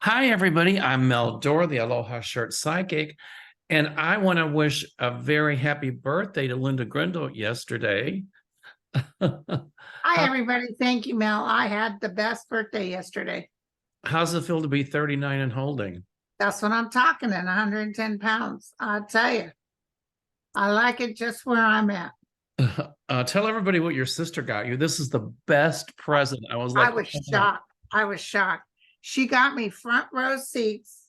Hi, everybody. I'm Mel Doerr, the Aloha Shirt Psychic, and I want to wish a very happy birthday to Linda Grindel yesterday. Hi, everybody. Thank you, Mel. I had the best birthday yesterday. How's it feel to be 39 and holding? That's what I'm talking in 110 pounds. I'll tell you, I like it just where I'm at. Tell everybody what your sister got you. This is the best present. I was shocked. I was shocked. She got me front row seats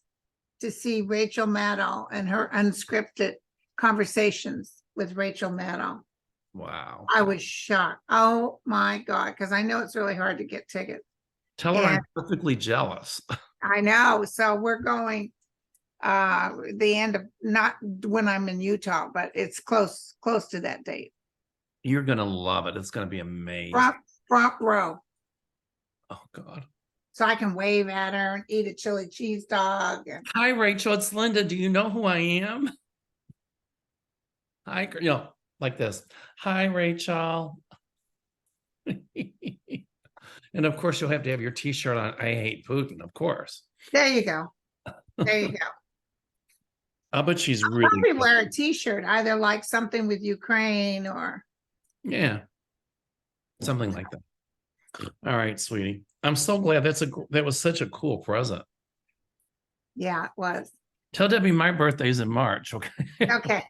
to see Rachel Maddow and her unscripted conversations with Rachel Maddow. Wow. I was shocked. Oh my God. Because I know it's really hard to get tickets. Tell her I'm perfectly jealous. I know. So we're going the end of, not when I'm in Utah, but it's close to that date. You're gonna love it. It's gonna be amazing. Front row. Oh God. So I can wave at her and eat a chili cheese dog. Hi, Rachel. It's Linda. Do you know who I am? Hi, like this. Hi, Rachel. And of course, you'll have to have your T-shirt on. I hate Putin, of course. There you go. There you go. But she's I'll really probably wear a T-shirt, either like something with Ukraine or something like that. All right, sweetie. I'm so glad that was such a cool present. Yeah, it was. Tell Debbie my birthday's in March, okay? Okay.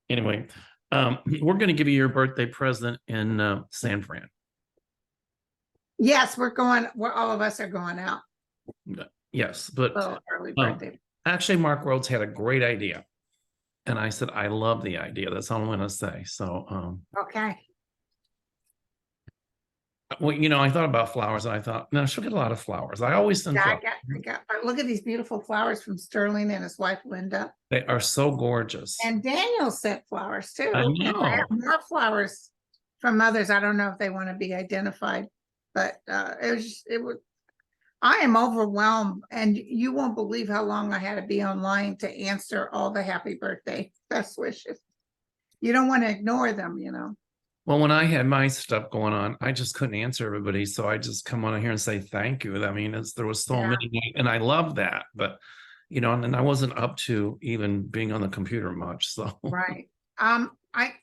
Anyway, we're going to give you your birthday present in San Fran. Yes, all of us are going out. Yes, but early birthday. Actually, Mark Rhodes had a great idea. And I said, I love the idea. That's all I'm going to say. So, okay. Well, I thought about flowers and I thought, no, she'll get a lot of flowers. I always send flowers. Look at these beautiful flowers from Sterling and his wife, Linda. They are so gorgeous. And Daniel sent flowers too. I know. And I have more flowers from others. I don't know if they want to be identified, but I am overwhelmed, and you won't believe how long I had to be online to answer all the happy birthday best wishes. You don't want to ignore them, Well, when I had my stuff going on, I just couldn't answer everybody. So I just come on here and say thank you. I mean, there was so many, and I love that. But, and I wasn't up to even being on the computer much. So right. I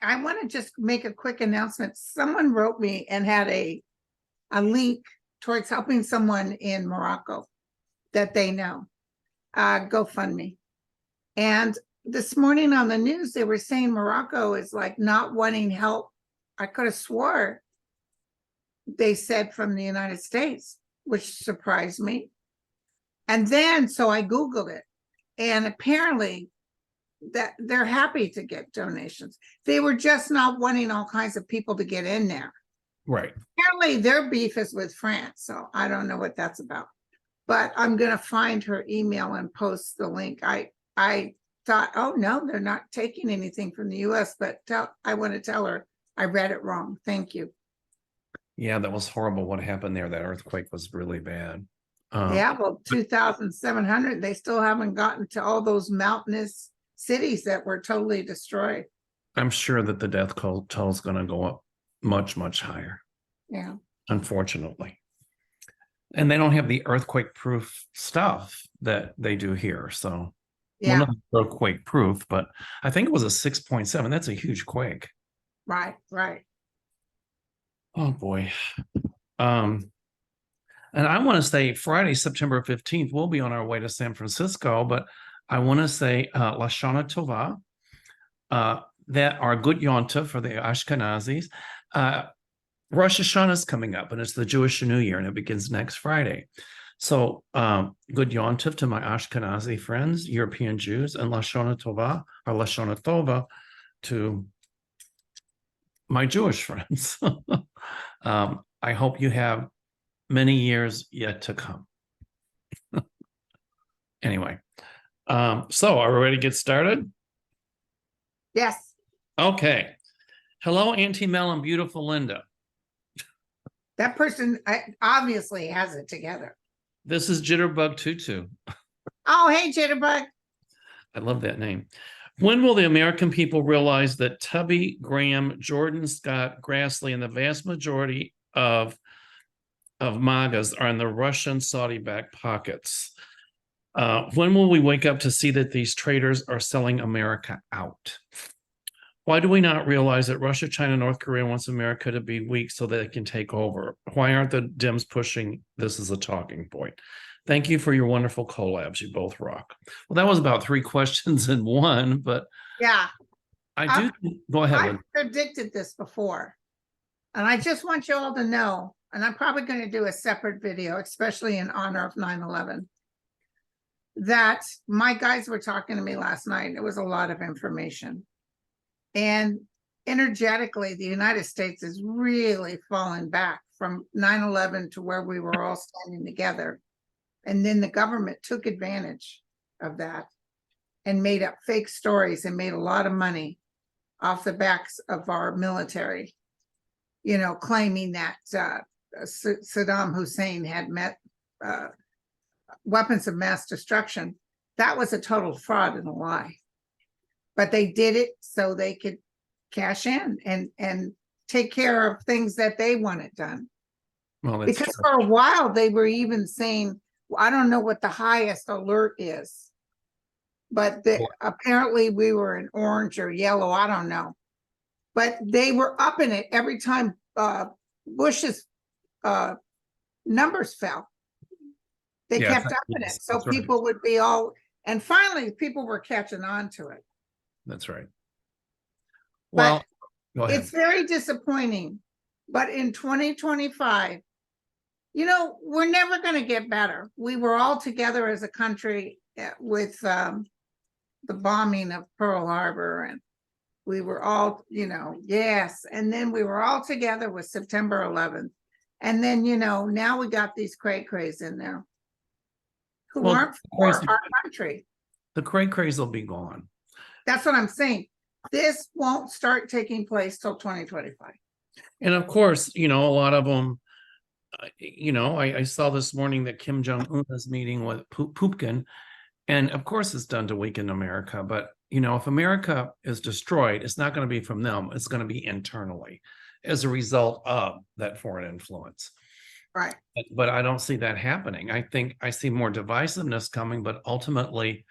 want to just make a quick announcement. Someone wrote me and had a link towards helping someone in Morocco that they know. GoFundMe. And this morning on the news, they were saying Morocco is like not wanting help. I could have swore they said from the United States, which surprised me. And then, so I Googled it, and apparently that they're happy to get donations. They were just not wanting all kinds of people to get in there. Right. Apparently their beef is with France, so I don't know what that's about. But I'm going to find her email and post the link. I thought, oh no, they're not taking anything from the US, but I want to tell her I read it wrong. Thank you. Yeah, that was horrible. What happened there? That earthquake was really bad. Well, 2,700. They still haven't gotten to all those mountainous cities that were totally destroyed. I'm sure that the death toll is going to go up much, much higher. Yeah. Unfortunately. And they don't have the earthquake-proof stuff that they do here. So, well, not earthquake-proof, but I think it was a 6.7. That's a huge quake. Right. Oh boy. And I want to say Friday, September 15th, we'll be on our way to San Francisco, but I want to say Lashana Tova, that are good yonta for the Ashkenazis. Rosh Hashanah is coming up, and it's the Jewish New Year, and it begins next Friday. So good yontif to my Ashkenazi friends, European Jews, and Lashana Tova, or Lashana Tova to my Jewish friends. I hope you have many years yet to come. Anyway, so are we ready to get started? Yes. Okay. Hello, Auntie Mel and beautiful Linda. That person obviously has it together. This is Jitterbug Tutu. Oh, hey, Jitterbug. I love that name. When will the American people realize that Tubby, Graham, Jordan, Scott, Grassley, and the vast majority of of MAGAs are in the Russian Saudi back pockets. When will we wake up to see that these traitors are selling America out? Why do we not realize that Russia, China, North Korea wants America to be weak so that it can take over? Why aren't the Dems pushing this as a talking point? Thank you for your wonderful collabs. You both rock. Well, that was about 3 questions in one, but Yeah, I do go ahead. I predicted this before. And I just want you all to know, and I'm probably going to do a separate video, especially in honor of 9/11, that my guys were talking to me last night. It was a lot of information. And energetically, the United States is really falling back from 9/11 to where we were all standing together. And then the government took advantage of that and made up fake stories and made a lot of money off the backs of our military, you know, claiming that Saddam Hussein had met weapons of mass destruction. That was a total fraud and a lie. But they did it so they could cash in and take care of things that they wanted done. Well, because for a while they were even saying, I don't know what the highest alert is, but apparently we were in orange or yellow, I don't know. But they were up in it every time Bush's numbers fell. They kept up in it. So people would be all, and finally people were catching on to it. That's right. Well, it's very disappointing. But in 2025, you know, we're never going to get better. We were all together as a country with the bombing of Pearl Harbor, and we were all, you know, yes. And then we were all together with September 11th. And then, you know, now we got these cray-crays in there who aren't for our country. The cray-crays will be gone. That's what I'm saying. This won't start taking place till 2025. And of course, you know, a lot of them, you know, I saw this morning that Kim Jong-un is meeting with Putin. And of course, it's done to weaken America. But, you know, if America is destroyed, it's not going to be from them. It's going to be internally as a result of that foreign influence. Right. But I don't see that happening. I think I see more divisiveness coming, but ultimately,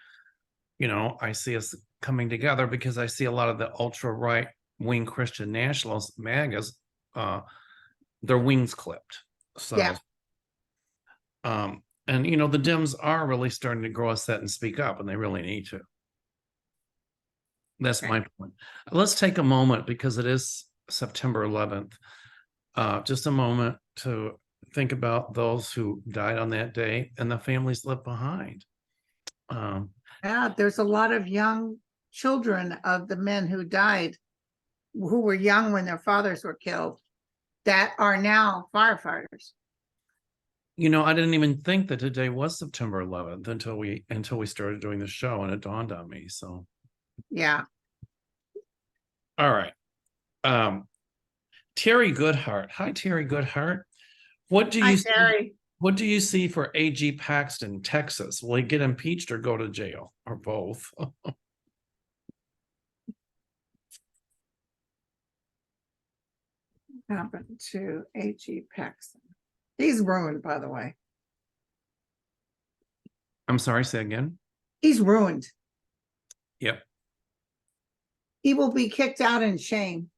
you know, I see us coming together because I see a lot of the ultra right wing Christian nationalists, MAGAs, their wings clipped. So, yeah. And you know, the Dems are really starting to grow a set and speak up, and they really need to. That's my point. Let's take a moment because it is September 11th. Just a moment to think about those who died on that day and the families left behind. Yeah, there's a lot of young children of the men who died, who were young when their fathers were killed, that are now firefighters. You know, I didn't even think that today was September 11th until we started doing the show, and it dawned on me. So, yeah. All right. Terry Goodhart. Hi, Terry Goodhart. What do you see? What do you see for AG Paxton, Texas? Will he get impeached or go to jail, or both? Happened to AG Paxton? He's ruined, by the way. I'm sorry, say again. He's ruined. Yep. He will be kicked out in shame.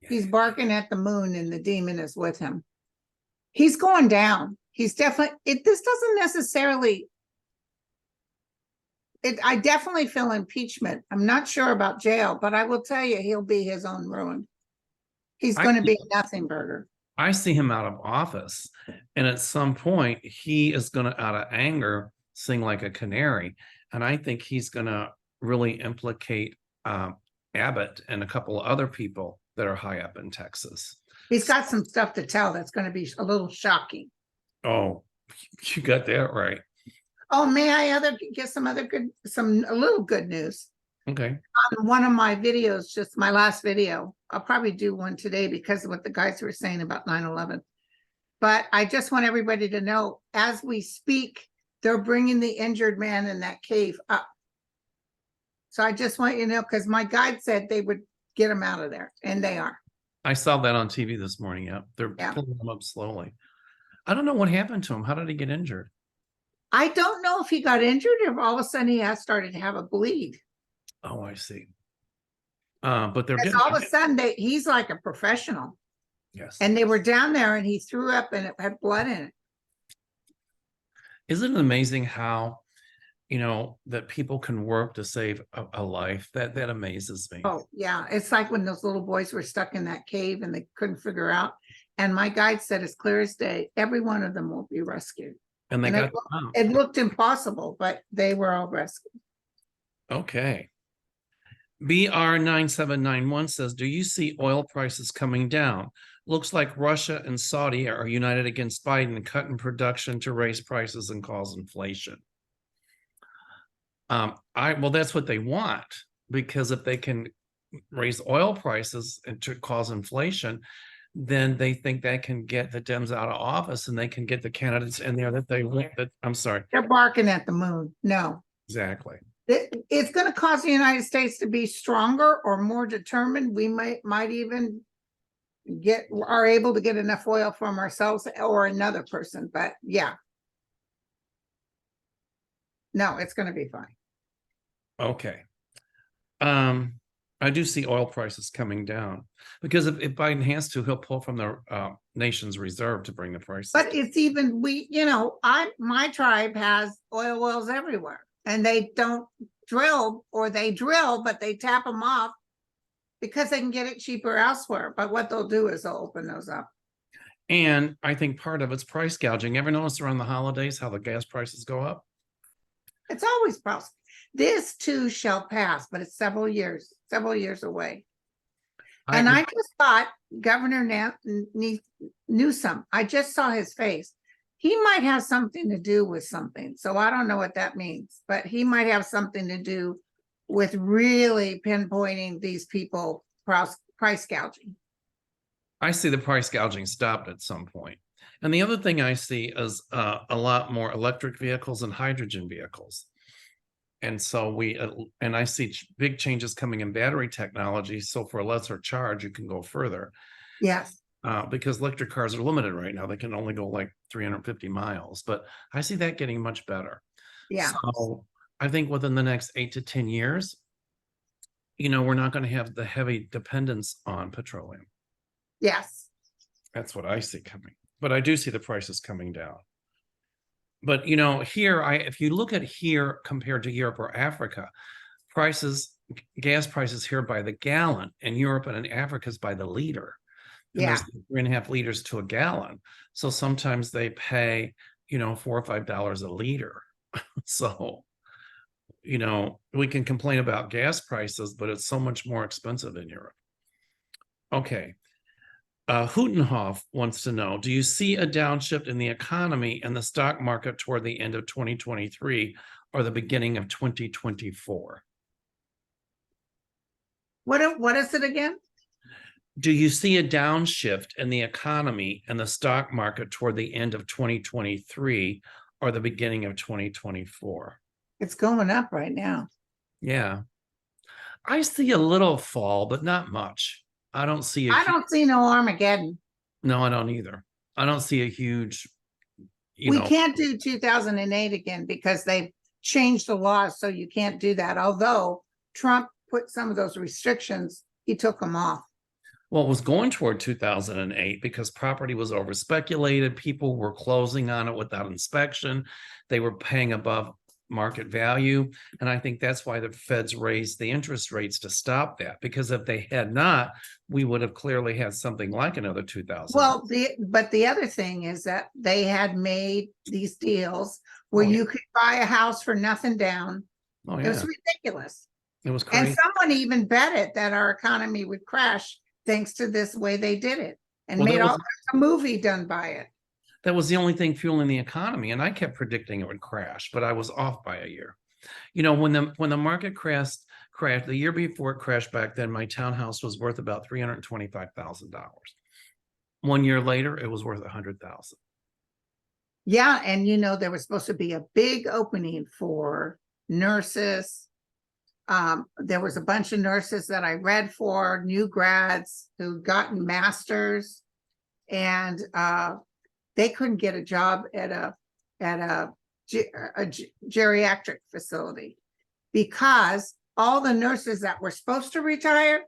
He's barking at the moon and the demon is with him. He's going down. He's definitely, this doesn't necessarily, I definitely feel impeachment. I'm not sure about jail, but I will tell you, he'll be his own ruin. He's going to be a nothing burger. I see him out of office, and at some point he is going to, out of anger, sing like a canary. And I think he's going to really implicate Abbott and a couple of other people that are high up in Texas. He's got some stuff to tell that's going to be a little shocking. Oh, you got that right. Oh, may I get a little good news? Okay. On one of my videos, just my last video, I'll probably do one today because of what the guys were saying about 9/11. But I just want everybody to know, as we speak, they're bringing the injured man in that cave up. So I just want you to know, because my guide said they would get him out of there, and they are. I saw that on TV this morning. Yeah, they're pulling them up slowly. I don't know what happened to him. How did he get injured? I don't know if he got injured or if all of a sudden he has started to have a bleed. Oh, I see. But they're Because getting, all of a sudden he's like a professional. yes. And they were down there and he threw up and it had blood in it. Isn't it amazing how, that people can work to save a life? That amazes me. Oh, yeah. It's like when those little boys were stuck in that cave and they couldn't figure out. And my guide said, as clear as day, every one of them will be rescued. And they And got it looked impossible, but they were all rescued. okay. BR9791 says, do you see oil prices coming down? Looks like Russia and Saudi are united against Biden, cutting production to raise prices and cause inflation. Well, that's what they want, because if they can raise oil prices and to cause inflation, then they think that can get the Dems out of office and they can get the candidates in there that they want. I'm sorry. They're barking at the moon. No. Exactly. It's going to cause the United States to be stronger or more determined. We might even are able to get enough oil from ourselves or another person. But yeah, no, it's going to be fine. Okay. I do see oil prices coming down because if Biden has to, he'll pull from the nation's reserve to bring the prices. But it's even my tribe has oil wells everywhere. And they don't drill, or they drill, but they tap them off because they can get it cheaper elsewhere. But what they'll do is they'll open those up. And I think part of it's price gouging. Ever notice around the holidays how the gas prices go up? It's always possible. This too shall pass, but it's several years away. And I just thought Governor Newsom, I just saw his face. He might have something to do with something. So I don't know what that means, but he might have something to do with really pinpointing these people price gouging. I see the price gouging stopped at some point. And the other thing I see is a lot more electric vehicles and hydrogen vehicles. And so I see big changes coming in battery technology. So for a lesser charge, you can go further. Yes. Because electric cars are limited right now. They can only go like 350 miles, but I see that getting much better. Yeah. So I think within the next 8 to 10 years, we're not going to have the heavy dependence on petroleum. Yes. That's what I see coming. But I do see the prices coming down. But, here, if you look at here compared to Europe or Africa, gas prices here by the gallon, in Europe and in Africa is by the liter. And there's 3.5 liters to a gallon. So sometimes they pay, $4 or $5 a liter. So, we can complain about gas prices, but it's so much more expensive in Europe. Okay. Houtenhoff wants to know, do you see a downshift in the economy and the stock market toward the end of 2023 or the beginning of 2024? What is it again? Do you see a downshift in the economy and the stock market toward the end of 2023 or the beginning of 2024? It's going up right now. Yeah. I see a little fall, but not much. I don't see no Armageddon. No, I don't either. I don't see a huge, we can't do 2008 again because they've changed the laws, so you can't do that. Although Trump put some of those restrictions, he took them off. Well, it was going toward 2008 because property was over speculated. People were closing on it without inspection. They were paying above market value. And I think that's why the feds raised the interest rates to stop that, because if they had not, we would have clearly had something like another 2000. Well, but the other thing is that they had made these deals where you could buy a house for nothing down. Oh, yeah. It was ridiculous. It was crazy. And someone even bet it that our economy would crash thanks to this way they did it, and made a movie done by it. That was the only thing fueling the economy. And I kept predicting it would crash, but I was off by a year. When the market crashed the year before it crashed back then, my townhouse was worth about $325,000. 1 year later, it was worth $100,000. Yeah. And there was supposed to be a big opening for nurses. There was a bunch of nurses that I read for, new grads who'd gotten masters, and they couldn't get a job at a geriatric facility because all the nurses that were supposed to retire,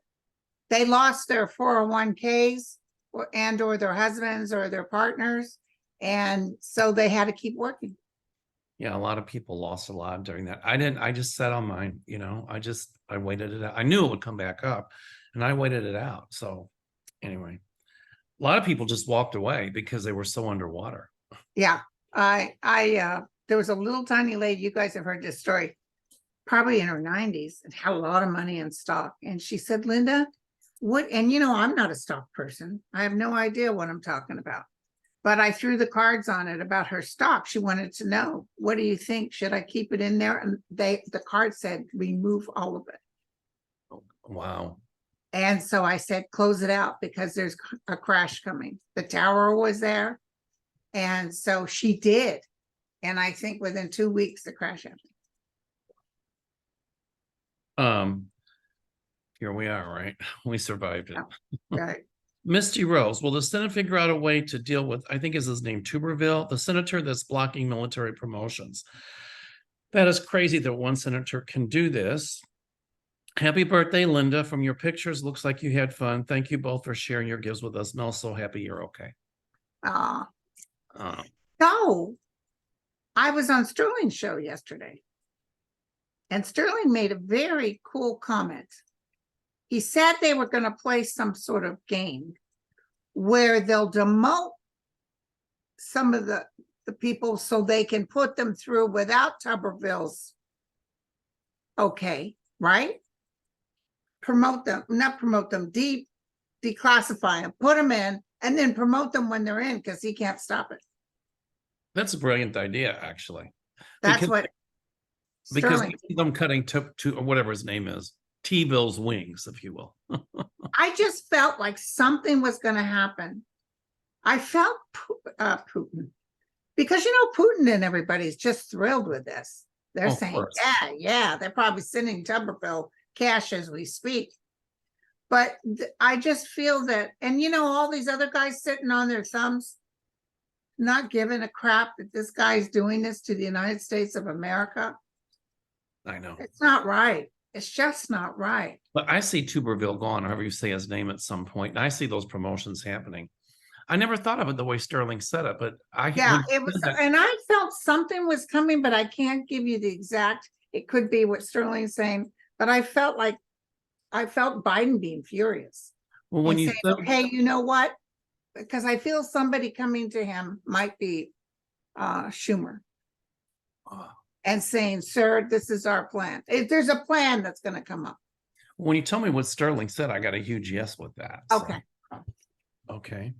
they lost their 401ks or their husbands or their partners. And so they had to keep working. Yeah, a lot of people lost a lot during that. I just sat on mine, I waited it out. I knew it would come back up and I waited it out. So anyway, a lot of people just walked away because they were so underwater. Yeah. There was a little tiny lady, you guys have heard this story, probably in her 90s, and had a lot of money in stock. And she said, Linda, I'm not a stock person. I have no idea what I'm talking about. But I threw the cards on it about her stock. She wanted to know, what do you think? Should I keep it in there? And the card said, remove all of it. Oh, wow. And so I said, close it out because there's a crash coming. The tower was there. And so she did. And I think within 2 weeks, the crash happened. Here we are, right? We survived it. Oh, right. Misty Rose, will the Senate figure out a way to deal with, I think is his name, Tuberville, the senator that's blocking military promotions? That is crazy that one senator can do this. Happy birthday, Linda. From your pictures, looks like you had fun. Thank you both for sharing your gifts with us. Mel, so happy you're okay. So I was on Sterling's show yesterday. And Sterling made a very cool comment. He said they were going to play some sort of game where they'll demote some of the people so they can put them through without Tuberville's okay, right? Not promote them, declassify them, put them in, and then promote them when they're in because he can't stop it. That's a brilliant idea, actually. That's because Sterling. them cutting to or whatever his name is, T-Bill's wings, if you will. I just felt like something was going to happen. I felt Putin, because Putin and everybody's just thrilled with this. They're saying, yeah, they're probably sending Tuberville cash as we speak. But I just feel that, and all these other guys sitting on their thumbs, not giving a crap that this guy's doing this to the United States of America. I know. It's not right. It's just not right. But I see Tuberville gone, however you say his name, at some point, and I see those promotions happening. I never thought of it the way Sterling said it, but it was, and I felt something was coming, but I can't give you the exact. It could be what Sterling's saying, but I felt Biden being furious. Well, when you saying, okay, you know what? Because I feel somebody coming to him might be Schumer. And saying, sir, this is our plan. If there's a plan that's going to come up. When you tell me what Sterling said, I got a huge yes with that. Okay. So. Okay.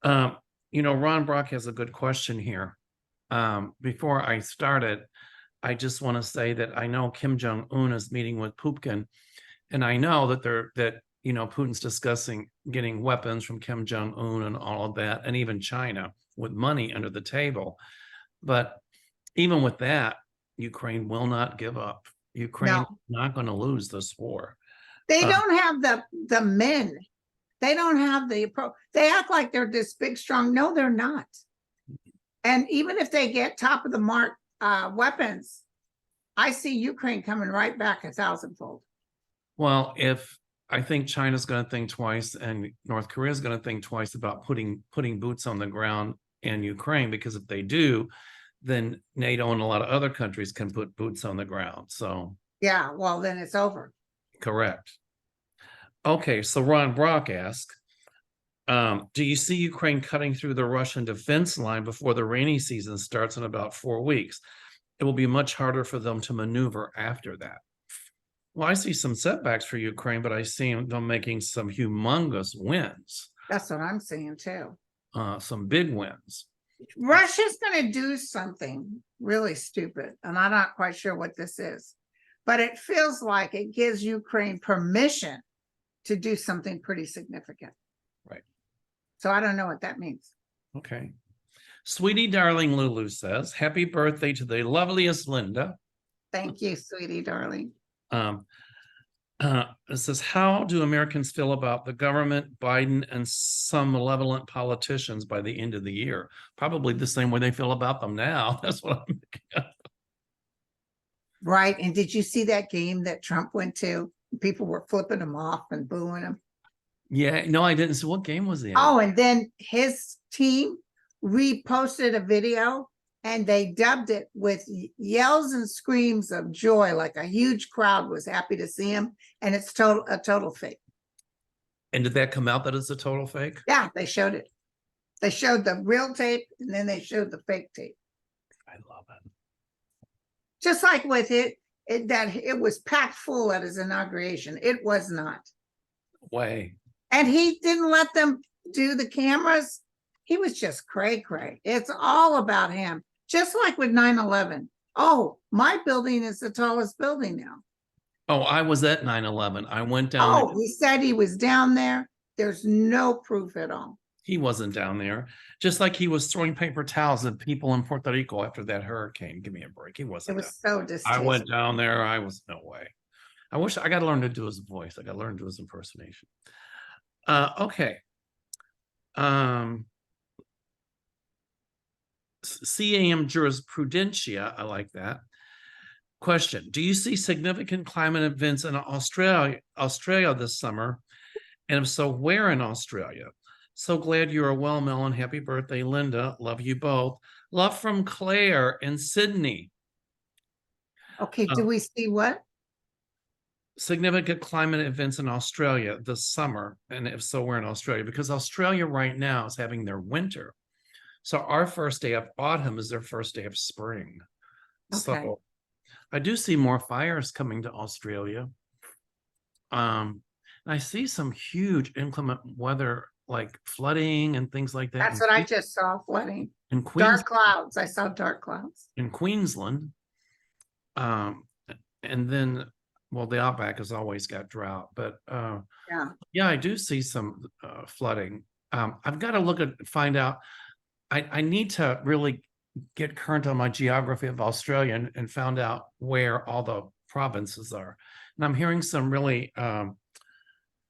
Ron Brock has a good question here. Before I started, I just want to say that I know Kim Jong-un is meeting with Putin, and I know that Putin's discussing getting weapons from Kim Jong-un and all of that, and even China with money under the table. But even with that, Ukraine will not give up. Ukraine is not going to lose this war. They don't have the men. They don't have the approach. They act like they're this big, strong. No, they're not. And even if they get top of the mark weapons, I see Ukraine coming right back 1,000-fold. Well, I think China's going to think twice, and North Korea is going to think twice about putting boots on the ground in Ukraine, because if they do, then NATO and a lot of other countries can put boots on the ground. So yeah, well, then it's over. Correct. Okay, so Ron Brock asked, do you see Ukraine cutting through the Russian defense line before the rainy season starts in about 4 weeks? It will be much harder for them to maneuver after that. Well, I see some setbacks for Ukraine, but I see them making some humongous wins. That's what I'm saying too. Some big wins. Russia's going to do something really stupid, and I'm not quite sure what this is, but it feels like it gives Ukraine permission to do something pretty significant. Right. So I don't know what that means. Okay. Sweetie darling Lulu says, happy birthday to the loveliest Linda. Thank you, sweetie darling. It says, how do Americans feel about the government, Biden, and some malevolent politicians by the end of the year? Probably the same way they feel about them now. That's what I'm. Right. And did you see that game that Trump went to? People were flipping him off and booing him. Yeah, no, I didn't. So what game was he in? Oh, and then his team reposted a video and they dubbed it with yells and screams of joy, like a huge crowd was happy to see him. And it's a total fake. And did that come out that it's a total fake? Yeah, they showed it. They showed the real tape and then they showed the fake tape. I love it. Just like with that it was packed full at his inauguration. It was not. Way. And he didn't let them do the cameras. He was just cray. It's all about him. Just like with 9/11. Oh, my building is the tallest building now. Oh, I was at 9/11. I went down. Oh, he said he was down there. There's no proof at all. He wasn't down there. Just like he was throwing paper towels at people in Puerto Rico after that hurricane. Give me a break. He It wasn't. was so I distasteful. went down there. I was no way. I wish I got to learn to do his voice. I got to learn to do his impersonation. Okay. CAM jurisprudentia. I like that. Question: do you see significant climate events in Australia this summer? And if so, where in Australia? So glad you are well, Mel, happy birthday, Linda. Love you both. Love from Claire in Sydney. Okay, do we see what? Significant climate events in Australia this summer, and if so, where in Australia? Because Australia right now is having their winter. So our first day of autumn is their first day of spring. Okay. So I do see more fires coming to Australia. I see some huge inclement weather, like flooding and things like that. That's what I just saw, flooding. In Queens, Dark clouds. I saw dark clouds. in Queensland. And then, well, the outback has always got drought, but yeah, I do see some flooding. I've got to look at find out. I need to really get current on my geography of Australia and found out where all the provinces are. And I'm hearing some really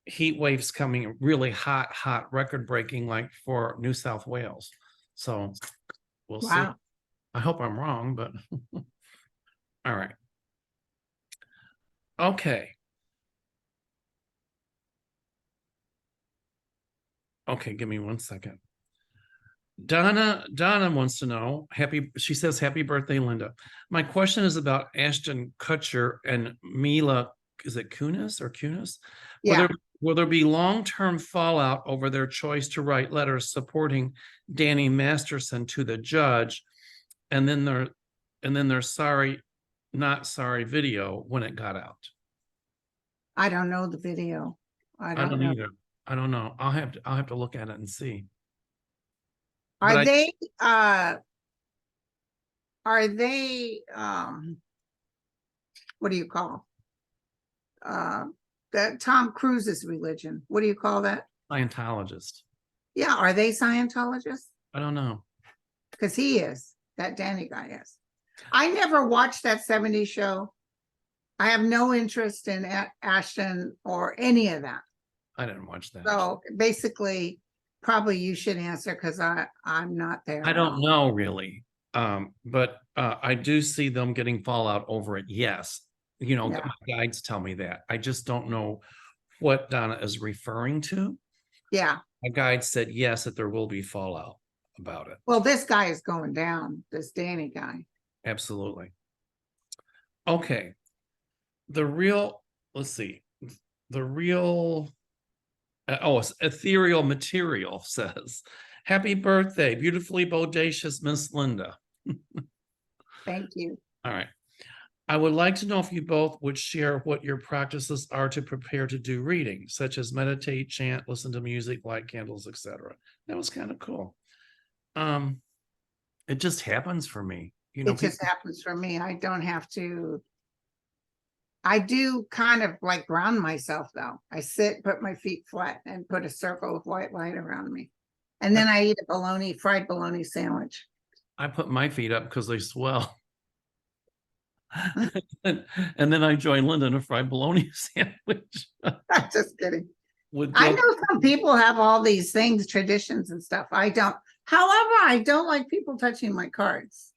heat waves coming, really hot, record breaking, like for New South Wales. So we'll see. I hope I'm wrong, but all right. Okay. Okay, give me 1 second. Donna wants to know, she says, happy birthday, Linda. My question is about Ashton Kutcher and Mila, is it Kunis or Kunis? Yeah. Will there be long-term fallout over their choice to write letters supporting Danny Masterson to the judge, and then their sorry, not sorry video when it got out? I don't know the video. I don't know. either. I don't know. I'll have to look at it and see. Are they what do you call that Tom Cruise's religion? What do you call that? Scientologist. Yeah, are they Scientologists? I don't know. Because he is, that Danny guy is. I never watched that 70s show. I have no interest in Ashton or any of that. I didn't watch that. So basically, probably you should answer because I'm not there. I don't know really. But I do see them getting fallout over it. Yes. You know, my guides tell me that. I just don't know what Donna is referring to. Yeah. My guide said yes, that there will be fallout about it. Well, this guy is going down, this Danny guy. Absolutely. Okay. Let's see. Ethereal Material says, happy birthday, beautifully bodacious Miss Linda. Thank you. All right. I would like to know if you both would share what your practices are to prepare to do readings, such as meditate, chant, listen to music, light candles, etc. That was kind of cool. It just happens for me. You know, it just happens for me. I don't have to. I do kind of like ground myself though. I sit, put my feet flat and put a circle of white light around me. And then I eat a fried bologna sandwich. I put my feet up because they swell. And then I joined Linda in a fried bologna sandwich I'm just kidding. with I grilled. know some people have all these things, traditions and stuff. I don't. However, I don't like people touching my cards.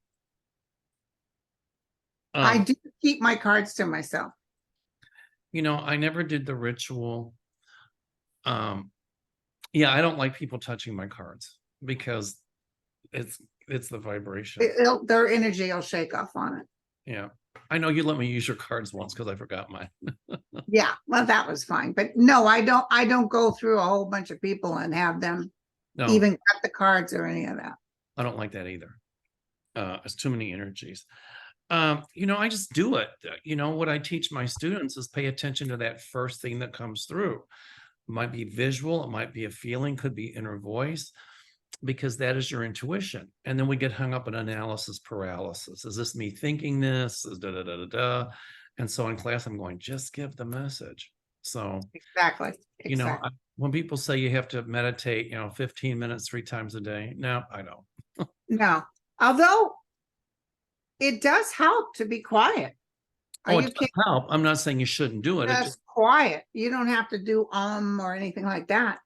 I Um, do keep my cards to myself. I never did the ritual. Yeah, I don't like people touching my cards because it's the vibration. Their energy will shake off on it. Yeah. I know you let me use your cards once because I forgot mine. Yeah, well, that was fine. But no, I don't go through a whole bunch of people and have them No, even cut the cards or any of that. I don't like that either. It's too many energies. I just do it. What I teach my students is pay attention to that first thing that comes through. It might be visual, it might be a feeling, could be inner voice, because that is your intuition. And then we get hung up in analysis paralysis. Is this me thinking this? Is da da da da da? And so in class, I'm going, just give the message. So Exactly. when people say you have to meditate, 15 minutes 3 times a day, no, I don't. No, although it does help to be quiet. Oh, it does help. I'm not saying you shouldn't do it. It's just quiet. You don't have to do or anything like that.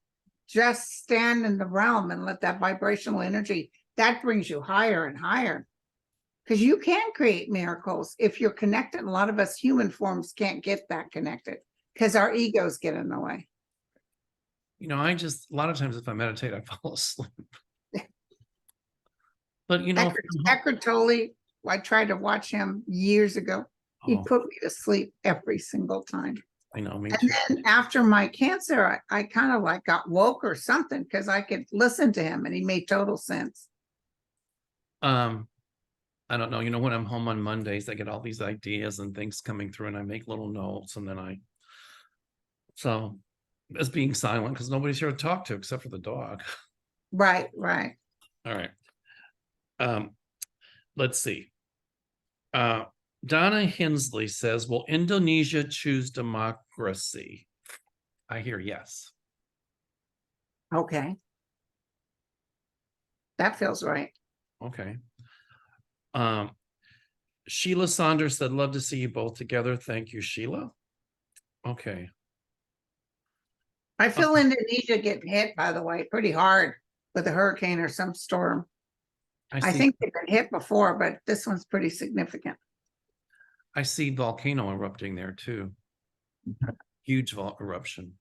Just stand in the realm and let that vibrational energy that brings you higher and higher. Because you can create miracles if you're connected. A lot of us human forms can't get that connected because our egos get in the way. a lot of times if I meditate, I fall asleep. But Eckhart Tolle, I tried to watch him years ago. He put me to sleep every single time. I know, me and too. Then after my cancer, I kind of like got woke or something because I could listen to him and he made total sense. I don't know. When I'm home on Mondays, I get all these ideas and things coming through and I make little notes and then so it's being silent because nobody's here to talk to except for the dog. Right. All right. Let's see. Donna Hensley says, will Indonesia choose democracy? I hear yes. Okay. That feels right. Okay. Sheila Saunders said, love to see you both together. Thank you, Sheila. Okay. I feel Indonesia getting hit, by the way, pretty hard with a hurricane or some storm. I think they've been hit before, but this one's pretty significant. I see volcano erupting there too. Huge eruption.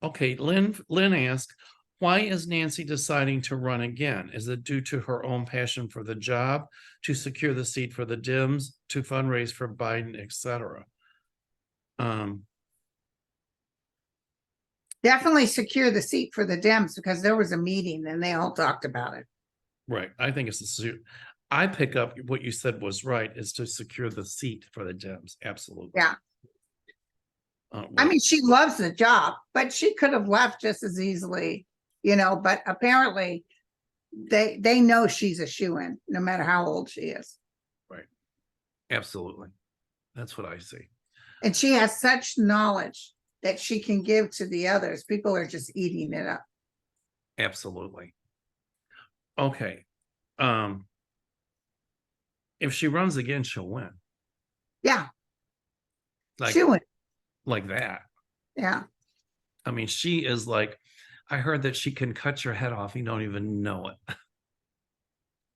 Okay, Lynn asked, why is Nancy deciding to run again? Is it due to her own passion for the job, to secure the seat for the Dems, to fundraise for Biden, etc.? Definitely secure the seat for the Dems because there was a meeting and they all talked about it. Right. I think it's the suit. I pick up what you said was right, is to secure the seat for the Dems. Absolutely. Yeah. Right. I mean, she loves the job, but she could have left just as easily, but apparently they know she's a shoo-in no matter how old she is. Right. Absolutely. That's what I see. And she has such knowledge that she can give to the others. People are just eating it up. Absolutely. Okay. If she runs again, she'll win. Yeah. She'll win. Like that. Yeah. I mean, she is like, I heard that she can cut your head off. You don't even know it.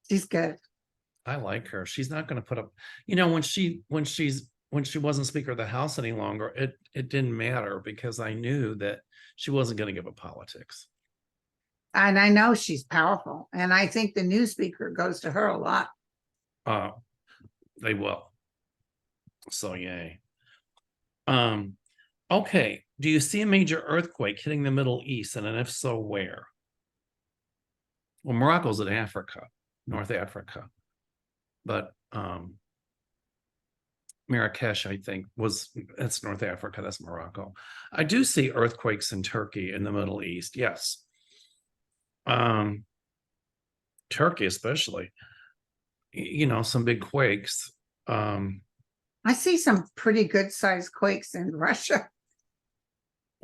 She's good. I like her. She's not going to put up, when she wasn't Speaker of the House any longer, it didn't matter because I knew that she wasn't going to give up politics. And I know she's powerful. And I think the new speaker goes to her a lot. They will. So yay. Okay. Do you see a major earthquake hitting the Middle East? And if so, where? Well, Morocco's in Africa, North Africa. But Marrakesh, I think, that's North Africa, that's Morocco. I do see earthquakes in Turkey in the Middle East, yes. Turkey especially, some big quakes. I see some pretty good sized quakes in Russia.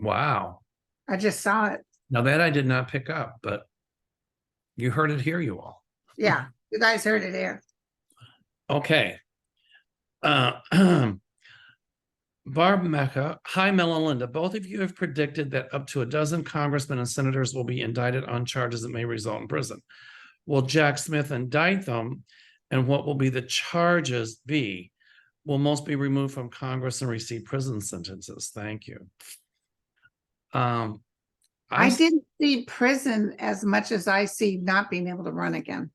Wow. I just saw it. Now that I did not pick up, but you heard it here, you all. Yeah, you guys heard it here. Okay. Barb Mecca, hi Melinda. Both of you have predicted that up to a dozen congressmen and senators will be indicted on charges that may result in prison. Will Jack Smith indict them? And what will be the charges be? Will most be removed from Congress and receive prison sentences? Thank you. I didn't see prison as much as I see not being able to run again.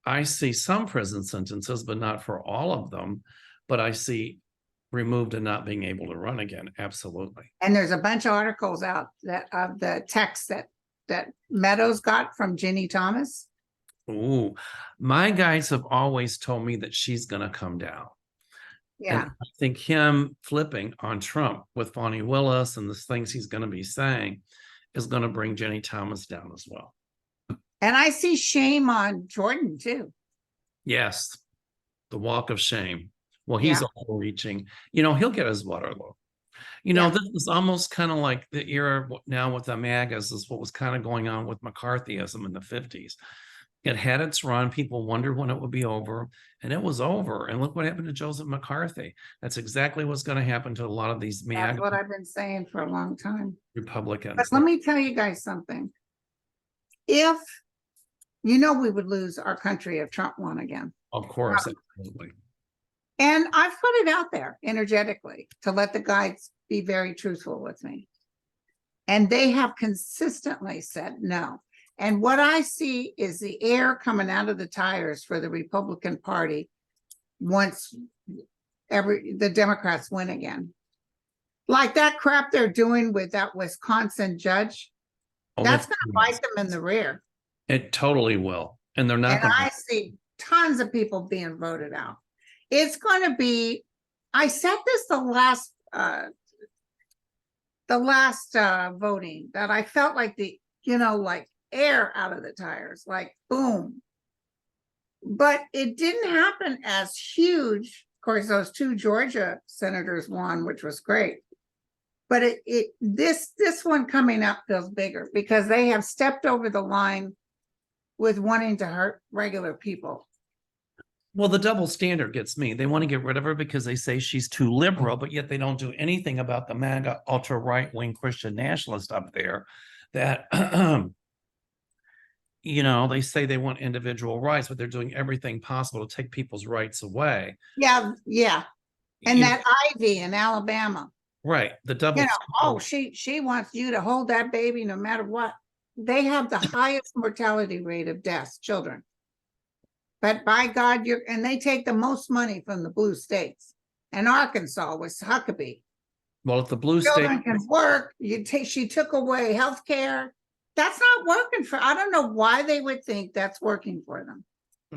I see some prison sentences, but not for all of them. But I see removed and not being able to run again. Absolutely. And there's a bunch of articles out that of the text that Meadows got from Ginny Thomas. Ooh, my guys have always told me that she's going to come down. Yeah. And I think him flipping on Trump with Fonnie Willis and the things he's going to be saying is going to bring Ginny Thomas down as well. And I see shame on Jordan too. Yes. The walk of shame. Well, he's overreaching. He'll get his Waterloo. This is almost kind of like the era now with the MAGAs is what was kind of going on with McCarthyism in the 50s. It had its run. People wondered when it would be over, and it was over. And look what happened to Joseph McCarthy. That's exactly what's going to happen to a lot of these MAGA. That's what I've been saying for a long time. Republicans. But let me tell you guys something. If we would lose our country if Trump won again. Of course, absolutely. And I've put it out there energetically to let the guys be very truthful with me. And they have consistently said no. And what I see is the air coming out of the tires for the Republican Party once the Democrats win again. Like that crap they're doing with that Wisconsin judge, that's going to bite them in the rear. It totally will. And they're not. And I see tons of people being voted out. It's going to be, I said this the last voting, that I felt like like air out of the tires, like boom. But it didn't happen as huge. Of course, those two Georgia senators won, which was great. But this one coming up feels bigger because they have stepped over the line with wanting to hurt regular people. Well, the double standard gets me. They want to get rid of her because they say she's too liberal, but yet they don't do anything about the MAGA ultra right-wing Christian nationalist up there that, they say they want individual rights, but they're doing everything possible to take people's rights away. Yeah. And that Ivy in Alabama. Right. The double. She wants you to hold that baby no matter what. They have the highest mortality rate of deaths, children. But by God, and they take the most money from the blue states. And Arkansas was Huckabee. Well, if the blue children state can work, she took away health care. That's not working I don't know why they would think that's working for them.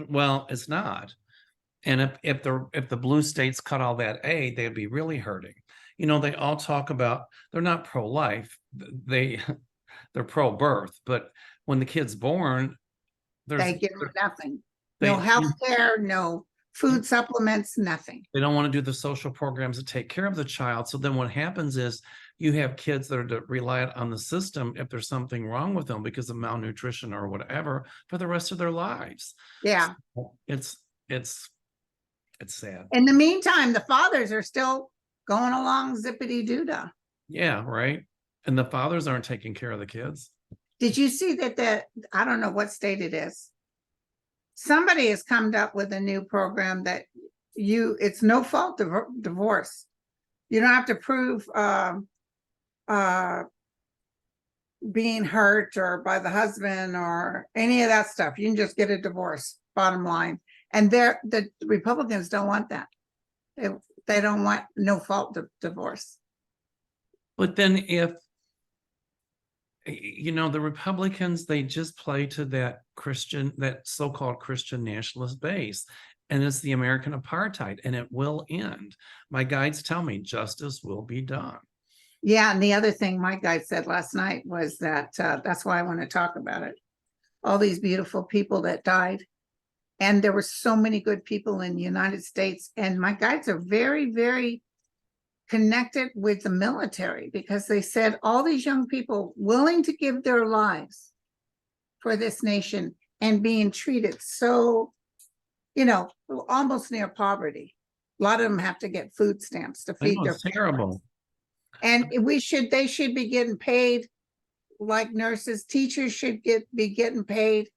Well, it's not. And if the blue states cut all that aid, they'd be really hurting. They all talk about they're not pro-life, they're pro-birth, but when the kid's born, they give them nothing. No health care, no food supplements, nothing. They don't want to do the social programs to take care of the child. So then what happens is you have kids that are reliant on the system if there's something wrong with them because of malnutrition or whatever for the rest of their lives. Yeah. So it's sad. In the meantime, the fathers are still going along zippity-doo-dah. Yeah, right. And the fathers aren't taking care of the kids. Did you see that I don't know what state it is. Somebody has come up with a new program that it's no fault divorce. You don't have to prove being hurt or by the husband or any of that stuff. You can just get a divorce, bottom line. And the Republicans don't want that. They don't want no fault divorce. But then if the Republicans, they just play to that so-called Christian nationalist base. And it's the American apartheid, and it will end. My guides tell me justice will be done. Yeah, and the other thing my guide said last night was that that's why I want to talk about it. All these beautiful people that died. And there were so many good people in the United States. And my guides are very, very connected with the military because they said all these young people willing to give their lives for this nation and being treated so, almost near poverty. A lot of them have to get food stamps to I feed know, their it's terrible. families. And they should be getting paid like nurses. Teachers should be getting paid.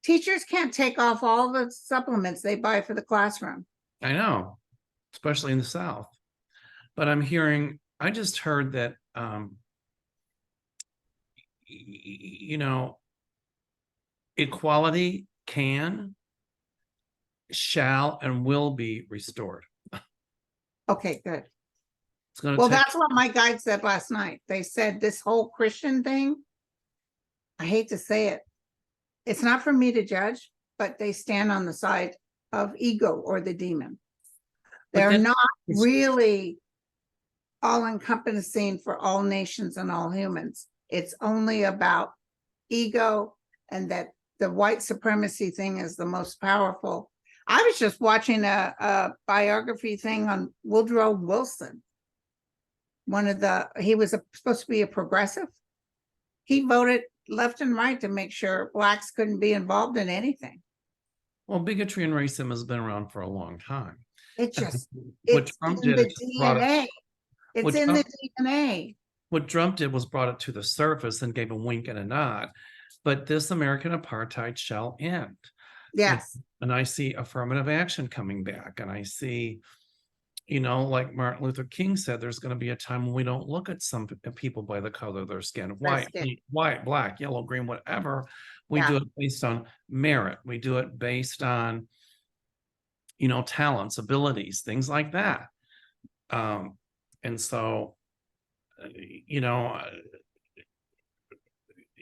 Teachers can't take off all the supplements they buy for the classroom. I know, especially in the South. But I just heard that, you know, equality shall, and will be restored. Okay, good. It's going to Well, take, that's what my guide said last night. They said this whole Christian thing, I hate to say it, it's not for me to judge, but they stand on the side of ego or the demon. They're not really all encompassing for all nations and all humans. It's only about ego, and that the white supremacy thing is the most powerful. I was just watching a biography thing on Woodrow Wilson. He was supposed to be a progressive. He voted left and right to make sure blacks couldn't be involved in anything. well, bigotry and racism has been around for a long time. It's What in Trump the did DNA. It's in the DNA. What Trump did was brought it to the surface and gave a wink and a nod. But this American apartheid shall end. Yes. And I see affirmative action coming back. And I see, you know, like Martin Luther King said, there's going to be a time when we don't look at some people by the color of their skin, white, black, yellow, green, whatever. We do it based on merit. We do it based on, you know, talents, abilities, things like that. And so, you know,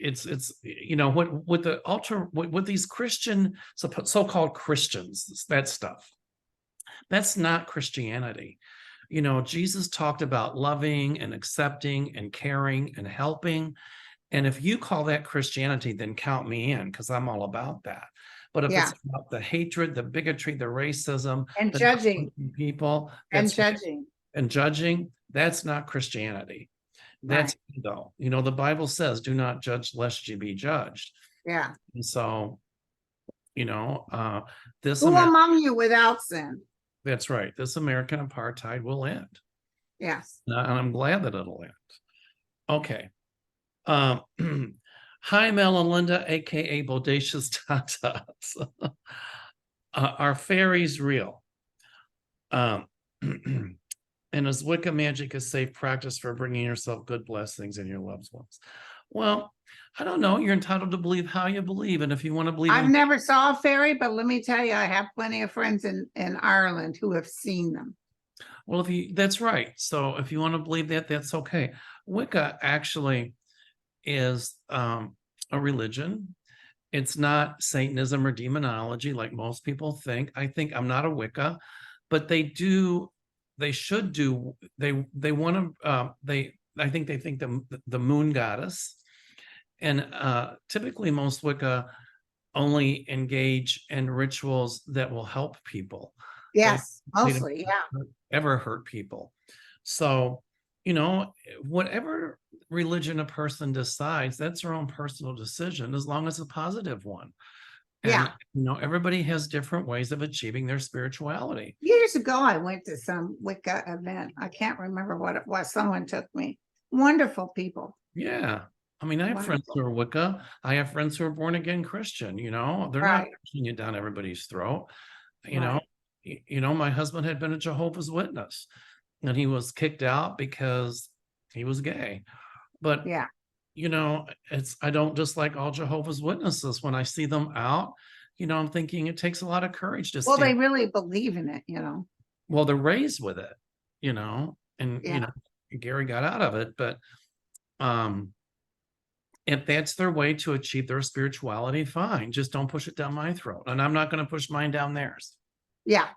it's you know, with these Christian, so-called Christians, that stuff, that's not Christianity. You know, Jesus talked about loving and accepting and caring and helping. And if you call that Christianity, then count me in, because I'm all about that. But if it's about the hatred, the bigotry, the racism, and judging people, and judging, that's not Christianity. That's ego. You know, the Bible says, do not judge lest you be judged. Yeah. And so, you know, who among you without sin? That's right. This American apartheid will end. Yes. And I'm glad that it'll end. Okay. Hi, Mel and Linda, aka Bodacious Tatas. Are fairies real? And is Wicca magic a safe practice for bringing yourself good blessings and your loved ones? Well, I don't know. You're entitled to believe how you believe. And if you want to believe, I've never saw a fairy, but let me tell you, I have plenty of friends in Ireland who have seen them. Well, that's right. So if you want to believe that, that's okay. Wicca actually is a religion. It's not Satanism or demonology like most people think. I think I'm not a Wicca, but they think the moon goddess, and typically most Wicca only engage in rituals that will help people. Yes, mostly, ever hurt people. So, you know, whatever religion a person decides, that's their own personal decision, as long as it's a positive one. And, you know, everybody has different ways of achieving their spirituality. Years ago, I went to some Wicca event. I can't remember what it was. Someone took me. Wonderful people. Yeah. I mean, I have friends who are Wicca. I have friends who are born again Christian, you know, they're not pushing it down everybody's throat. You know, my husband had been a Jehovah's Witness and he was kicked out because he was gay. But you know, I don't dislike all Jehovah's Witnesses. When I see them out, you know, I'm thinking it takes a lot of courage to they really believe in it, you know. Well, they're raised with it, you know, and you know, Gary got out of it, but if that's their way to achieve their spirituality, fine. Just don't push it down my throat. And I'm not going to push mine down theirs. Yeah.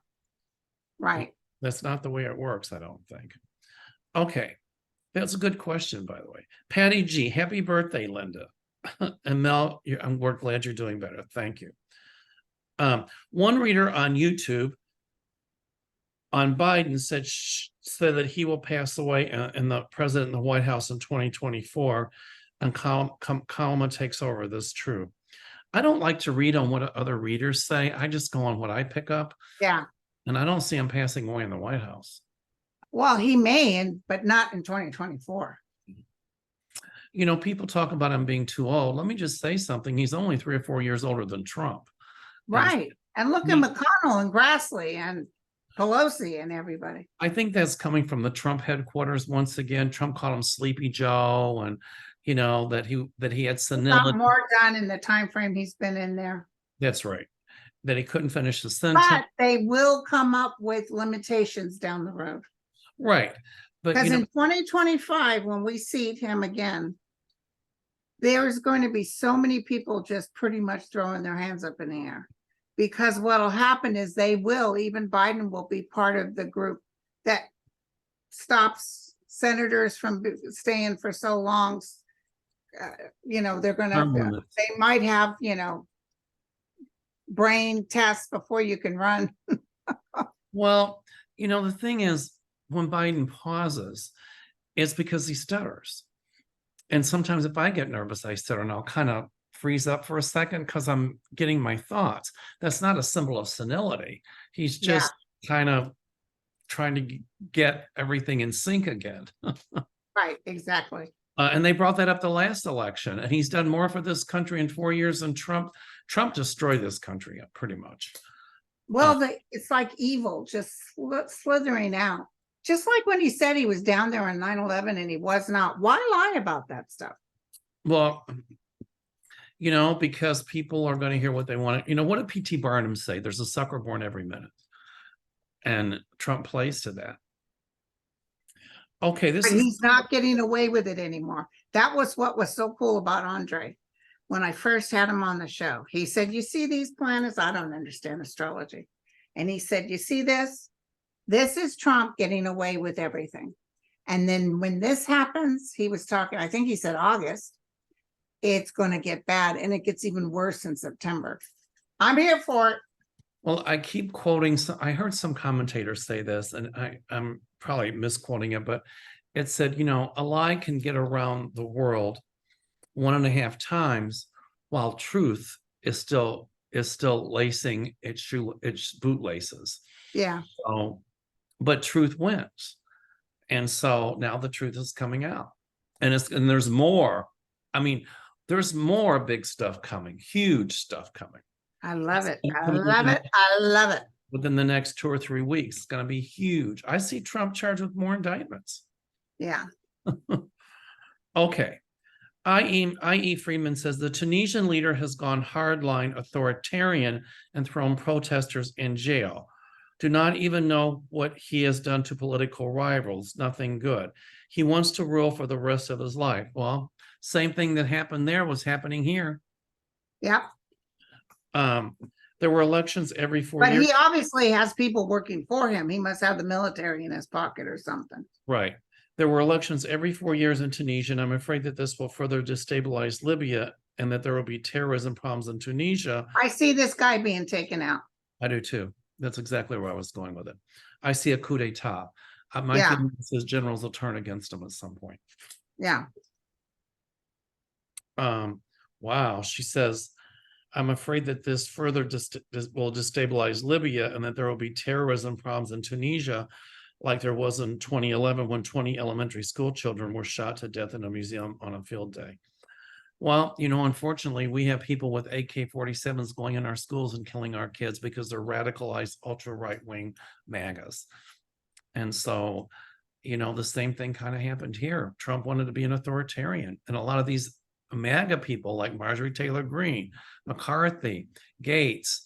Right. That's not the way it works, I don't think. Okay. That's a good question, by the way. Patty G, happy birthday, Linda. And Mel, we're glad you're doing better. Thank you. One reader on YouTube on Biden said that he will pass away and the president in the White House in 2024 and Kamala takes over. This is true. I don't like to read on what other readers say. I just go on what I pick up. Yeah. And I don't see him passing away in the White House. Well, he may, but not in 2024. You know, people talk about him being too old. Let me just say something. He's only 3 or 4 years older than Trump. Right. And look at McConnell and Grassley and Pelosi and everybody. I think that's coming from the Trump headquarters once again. Trump called him Sleepy Joe, and you know that he had senility. Got more done in the time frame he's been in there. That's right. That he couldn't finish the sentence. But they will come up with limitations down the road. Right. But because in 2025, when we seat him again, there's going to be so many people just pretty much throwing their hands up in the air. Because what'll happen is even Biden will be part of the group that stops senators from staying for so long. They're going to, they might have, brain tests before you can run. Well, the thing is, when Biden pauses, it's because he stutters. And sometimes if I get nervous, I stutter and I'll kind of freeze up for a second because I'm getting my thoughts. That's not a symbol of senility. He's just kind of trying to get everything in sync again. Right, exactly. And they brought that up the last election, and he's done more for this country in 4 years than Trump. Trump destroyed this country pretty much. Well, it's like evil just slithering out. Just like when he said he was down there on 9/11 and he was not. Why lie about that stuff? Well, because people are going to hear what they want. What did P.T. Barnum say? There's a sucker born every minute. And Trump plays to that. Okay, he's not getting away with it anymore. That was what was so cool about Andre. When I first had him on the show, he said, you see these planets? I don't understand astrology. And he said, you see this? This is Trump getting away with everything. And then when this happens, he was talking, I think he said August, it's going to get bad. And it gets even worse in September. I'm here for it. Well, I keep quoting, I heard some commentators say this, and I'm probably misquoting it, but it said, a lie can get around the world 1.5 times while truth is still lacing its bootlaces. Yeah. So, but truth wins. And so now the truth is coming out. And there's more. I mean, there's more big stuff coming, huge stuff coming. I love it. I love it. I love it. Within the next 2 or 3 weeks, it's going to be huge. I see Trump charged with more indictments. Yeah. Okay. I.E. Freeman says the Tunisian leader has gone hardline authoritarian and thrown protesters in jail. Do not even know what he has done to political rivals. Nothing good. He wants to rule for the rest of his life. Well, same thing that happened there was happening here. Yeah. There were elections every 4 years. But he obviously has people working for him. He must have the military in his pocket or something. Right. There were elections every 4 years in Tunisia, and I'm afraid that this will further destabilize Libya and that there will be terrorism problems in Tunisia. I see this guy being taken out. I do too. That's exactly where I was going with it. I see a coup d'etat. My goodness, his generals will turn against him at some point. Yeah. Wow. She says, I'm afraid that this further will destabilize Libya and that there will be terrorism problems in Tunisia like there was in 2011 when 20 elementary school children were shot to death in a museum on a field day. Well, unfortunately, we have people with AK-47s going in our schools and killing our kids because they're radicalized ultra-right-wing MAGAs. And so, the same thing kind of happened here. Trump wanted to be an authoritarian. And a lot of these MAGA people like Marjorie Taylor Greene, McCarthy, Gates,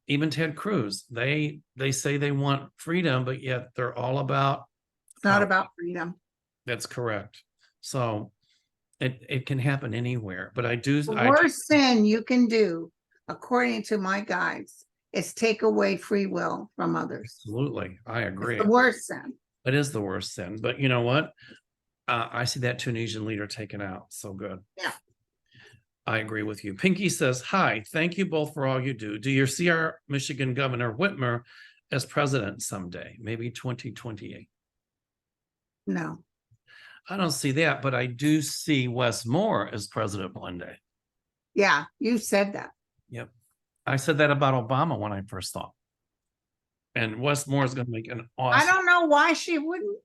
even Ted Cruz, they say they want freedom, but yet they're all about. It's not about freedom. That's correct. So it can happen anywhere, but the worst sin you can do, according to my guides, is take away free will from others. Absolutely. I agree. It's the worst sin. It is the worst sin, but you know what? I see that Tunisian leader taken out. So good. Yeah. I agree with you. Pinky says, hi, thank you both for all you do. Do you see our Michigan Governor Whitmer as president someday? Maybe 2028. No. I don't see that, but I do see Wes Moore as president one day. Yeah, you said that. Yep. I said that about Obama when I first saw him. And Wes Moore is going to make an I awesome. don't know why she wouldn't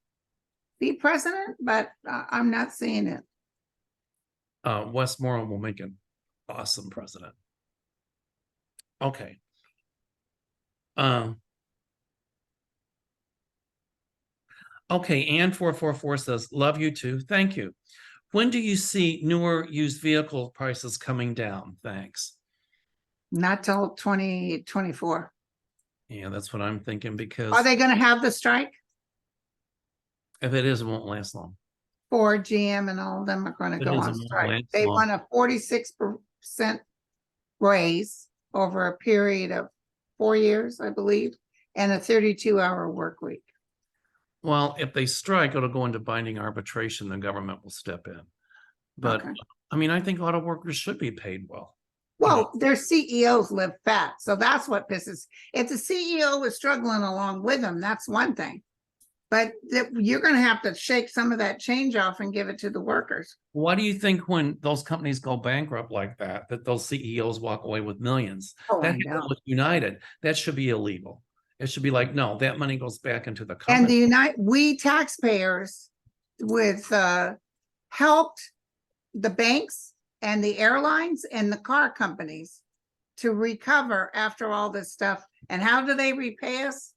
be president, but I'm not seeing it. Wes Moore will make an awesome president. Okay. Okay, Ann 444 says, love you too. Thank you. When do you see newer used vehicle prices coming down? Thanks. Not till 2024. Yeah, that's what I'm thinking, because Are they going to have the strike? if it is, it won't last long. Ford, GM, and all of them are going to It go is, on it won't strike. last They long. want a 46% raise over a period of 4 years, I believe, and a 32-hour work week. Well, if they strike, it'll go into binding arbitration. The government will step in. But Okay. I mean, I think auto workers should be paid well. Well, their CEOs live fat, so that's what pisses. If the CEO is struggling along with them, that's one thing. But you're going to have to shake some of that change off and give it to the workers. Why do you think when those companies go bankrupt like that those CEOs walk away with millions? Oh, That I happened know. with United. That should be illegal. It should be like, no, that money goes back into the And company. we taxpayers with helped the banks and the airlines and the car companies to recover after all this stuff. And how do they repay us?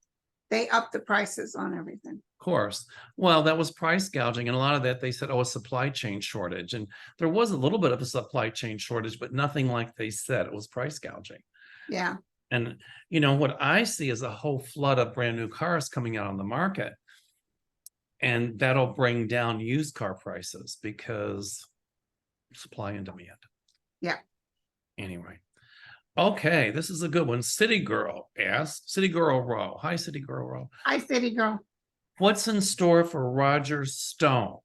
They up the prices on everything. Of course. Well, that was price gouging. And a lot of that, they said, oh, a supply chain shortage. And there was a little bit of a supply chain shortage, but nothing like they said. It was price gouging. Yeah. And, you know, what I see is a whole flood of brand new cars coming out on the market. And that'll bring down used car prices because supply and demand. Yeah. Anyway. Okay, this is a good one. City Girl asks, City Girl Row. Hi, City Girl Row. Hi, City Girl. What's in store for Roger Stone?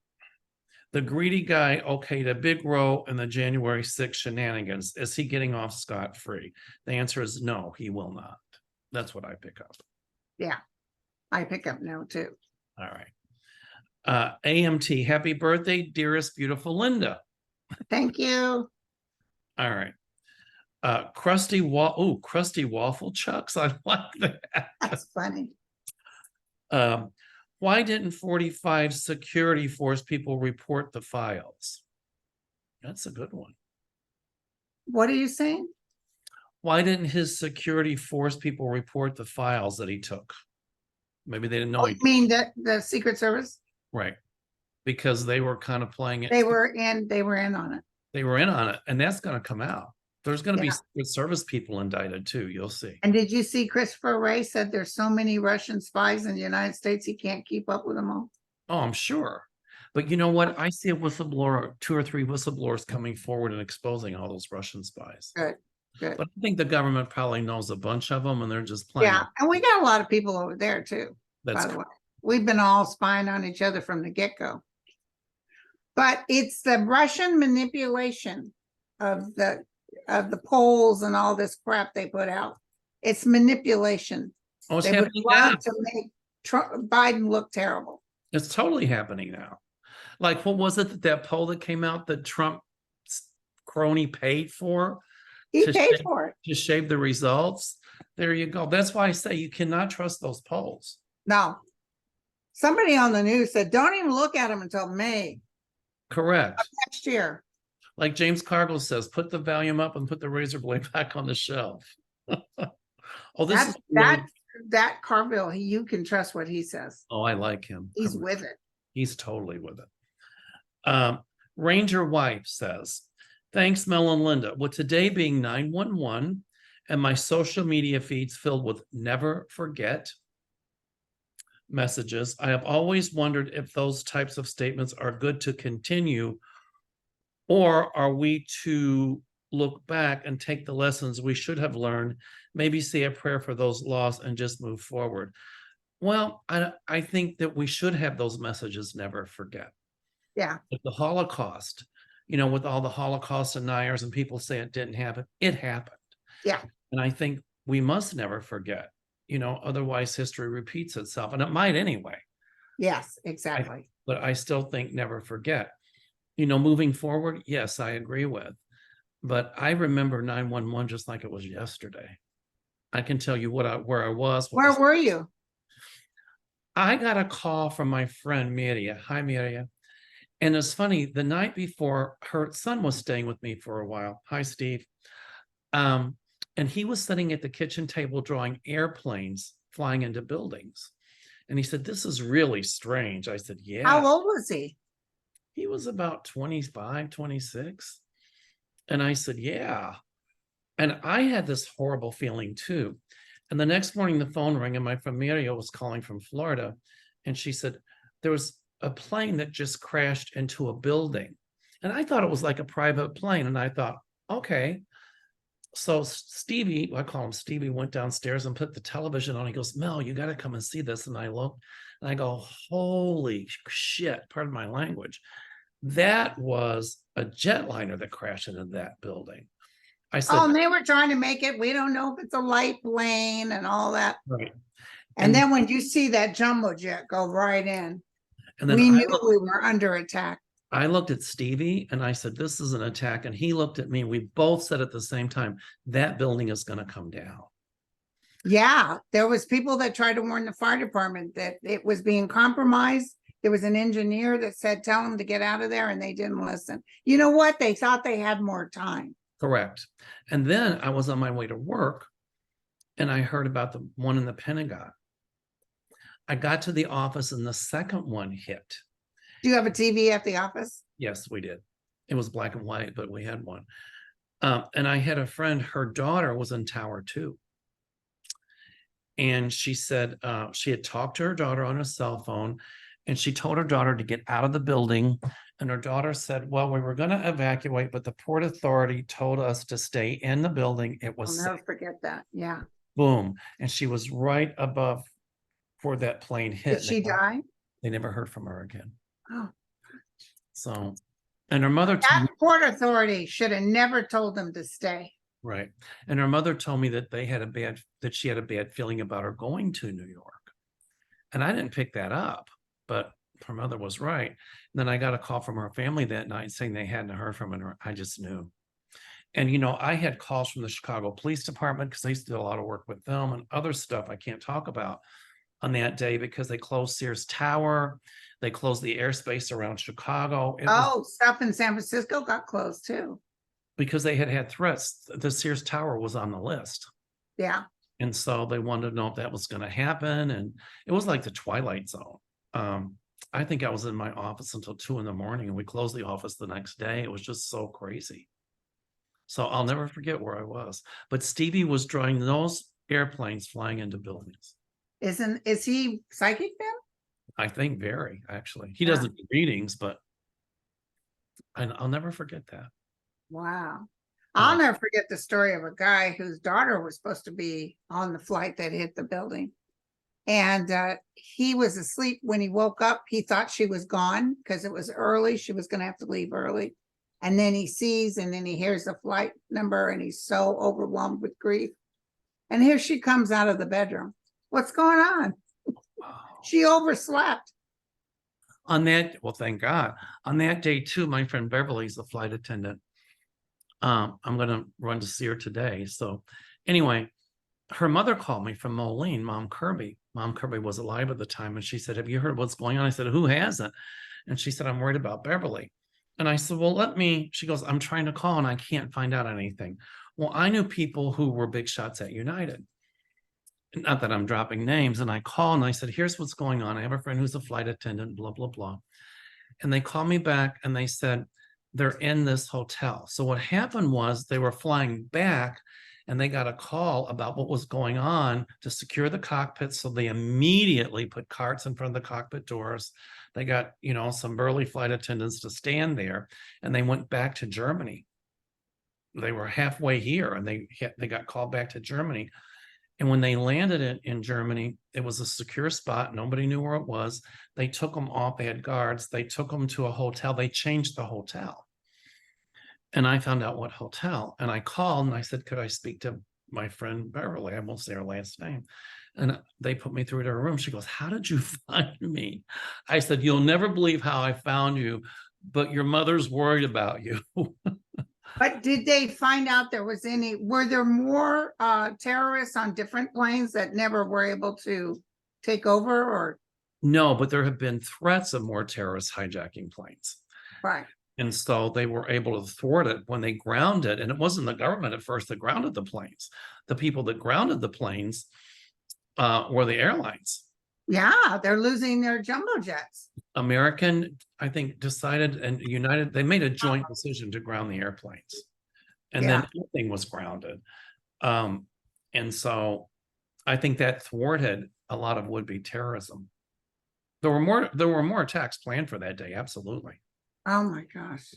The greedy guy okayed a big row in the January 6th shenanigans. Is he getting off scot-free? The answer is no, he will not. That's what I pick up. Yeah, I pick up no too. All right. AMT, happy birthday, dearest, beautiful Linda. Thank you. All right. Crusty waffle chucks. I like that. That's funny. Why didn't 45 security force people report the files? That's a good one. What are you saying? Why didn't his security force people report the files that he took? Maybe they didn't know. Oh, you mean the Secret Service? Right. Because they were kind of playing it. They were in on it. They were in on it, and that's going to come out. There's going to be Secret Service people indicted too. You'll see. And did you see Christopher Wray said there's so many Russian spies in the United States, he can't keep up with them all? Oh, I'm sure. But you know what? I see a whistleblower, 2 or 3 whistleblowers coming forward and exposing all those Russian spies. Good, good. But I think the government probably knows a bunch of them, and they're just playing. Yeah, and we got a lot of people over there too. That's by the way, we've been all spying on each other from the get-go. But it's the Russian manipulation of the polls and all this crap they put out. It's manipulation. Oh, it's they would happening love now. to make Biden look terrible. It's totally happening now. Like, what was it that poll that came out that Trump crony paid for? He paid for it. To shave the results. There you go. That's why I say you cannot trust those polls. No. Somebody on the news said, don't even look at them until May. Correct. Next year. Like James Cargill says, put the volume up and put the razor blade back on the shelf. Oh, this is that Cargill, you can trust what he says. Oh, I like him. He's with it. He's totally with it. Ranger Wife says, thanks, Mel and Linda. With today being 9/11 and my social media feeds filled with never forget messages, I have always wondered if those types of statements are good to continue, or are we to look back and take the lessons we should have learned, maybe say a prayer for those lost and just move forward? Well, I think that we should have those messages, never forget. Yeah. Like the Holocaust, you know, with all the Holocaust deniers and people say it didn't happen, it happened. Yeah. And I think we must never forget, you know, otherwise history repeats itself, and it might anyway. Yes, exactly. But I still think never forget. You know, moving forward, yes, I agree with. But I remember 9/11 just like it was yesterday. I can tell you where I was. Where were you? I got a call from my friend Miria. Hi, Miria. And it's funny, the night before, her son was staying with me for a while. Hi, Steve. And he was sitting at the kitchen table drawing airplanes flying into buildings. And he said, "This is really strange." I said, "Yeah." How old was he? He was about 25, 26. And I said, "Yeah." And I had this horrible feeling too. And the next morning, the phone rang, and my familia was calling from Florida. And she said, there was a plane that just crashed into a building. And I thought it was like a private plane. And I thought, okay. So Stevie, I call him Stevie, went downstairs and put the television on. He goes, "Mel, you got to come and see this." And I look and I go, holy shit, pardon my language. That was a jetliner that crashed into that building. I said, Oh, and they were trying to make it. We don't know if it's a light plane and all that. right. And then when you see that jumbo jet go right in, And then we knew we were under attack. I looked at Stevie and I said, "This is an attack." And he looked at me. We both said at the same time, that building is going to come down. Yeah, there was people that tried to warn the fire department that it was being compromised. There was an engineer that said, tell them to get out of there, and they didn't listen. You know what? They thought they had more time. Correct. And then I was on my way to work and I heard about the one in the Pentagon. I got to the office and the second one hit. Do you have a TV at the office? Yes, we did. It was black and white, but we had one. And I had a friend, her daughter was in Tower 2. And she said she had talked to her daughter on a cell phone, and she told her daughter to get out of the building. And her daughter said, "Well, we were going to evacuate, but the Port Authority told us to stay in the building. It was I'll never forget that. Yeah. boom." And she was right above where that plane hit. Did she die? They never heard from her again. Oh. So, and her mother told That me, Port Authority should have never told them to stay. right. And her mother told me that she had a bad feeling about her going to New York. And I didn't pick that up, but her mother was right. And then I got a call from her family that night saying they hadn't heard from her. I just knew. And, you know, I had calls from the Chicago Police Department because they used to do a lot of work with them and other stuff I can't talk about on that day because they closed Sears Tower. They closed the airspace around Chicago. Stuff in San Francisco got closed too. Because they had threats. The Sears Tower was on the list. Yeah. And so they wanted to know if that was going to happen. And it was like the Twilight Zone. I think I was in my office until 2 a.m. and we closed the office the next day. It was just so crazy. So I'll never forget where I was. But Stevie was drawing those airplanes flying into buildings. Is he psychic then? I think very, actually. He doesn't do readings, but I'll never forget that. Wow. I'll never forget the story of a guy whose daughter was supposed to be on the flight that hit the building. And he was asleep when he woke up. He thought she was gone because it was early. She was going to have to leave early. And then he sees and then he hears the flight number and he's so overwhelmed with grief. And here she comes out of the bedroom. What's going on? Wow. She overslept. On that, well, thank God. On that day too, my friend Beverly's the flight attendant. I'm going to run to see her today. So anyway, her mother called me from Moline, Mom Kirby. Mom Kirby was alive at the time. And she said, "Have you heard what's going on?" I said, "Who hasn't?" And she said, "I'm worried about Beverly." And I said, "Well, she goes, "I'm trying to call and I can't find out anything." Well, I knew people who were big shots at United. Not that I'm dropping names. And I called and I said, "Here's what's going on. I have a friend who's a flight attendant, blah, blah, blah." And they called me back and they said, they're in this hotel. So what happened was they were flying back and they got a call about what was going on to secure the cockpit. So they immediately put carts in front of the cockpit doors. They got, some burly flight attendants to stand there and they went back to Germany. They were halfway here and they got called back to Germany. And when they landed in Germany, it was a secure spot. Nobody knew where it was. They took them off. They had guards. They took them to a hotel. They changed the hotel. And I found out what hotel. And I called and I said, "Could I speak to my friend Beverly?" I won't say her last name. And they put me through to her room. She goes, "How did you find me?" I said, "You'll never believe how I found you, but your mother's worried about you." But did they find out were there more terrorists on different planes that never were able to take over or? No, but there have been threats of more terrorists hijacking planes. Right. And so they were able to thwart it when they grounded. And it wasn't the government at first that grounded the planes. The people that grounded the planes were the airlines. Yeah, they're losing their jumbo jets. American, I think, decided, and United, they made a joint decision to ground the airplanes. And then everything was grounded. And so I think that thwarted a lot of would-be terrorism. There were more attacks planned for that day, absolutely. Oh my gosh.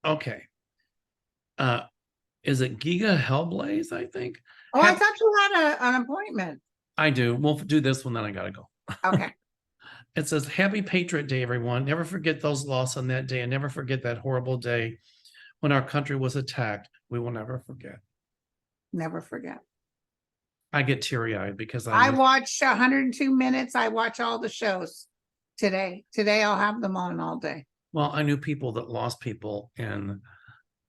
Okay. Is it Giga Hellblaze, I think? Oh, I thought you had an appointment. I do. We'll do this one, then I gotta go. Okay. It says, Happy Patriot Day, everyone. Never forget those lost on that day, and never forget that horrible day when our country was attacked. We will never forget. Never forget. I get teary-eyed because I watched 102 minutes. I watch all the shows today. Today I'll have them on all day. Well, I knew people that lost people in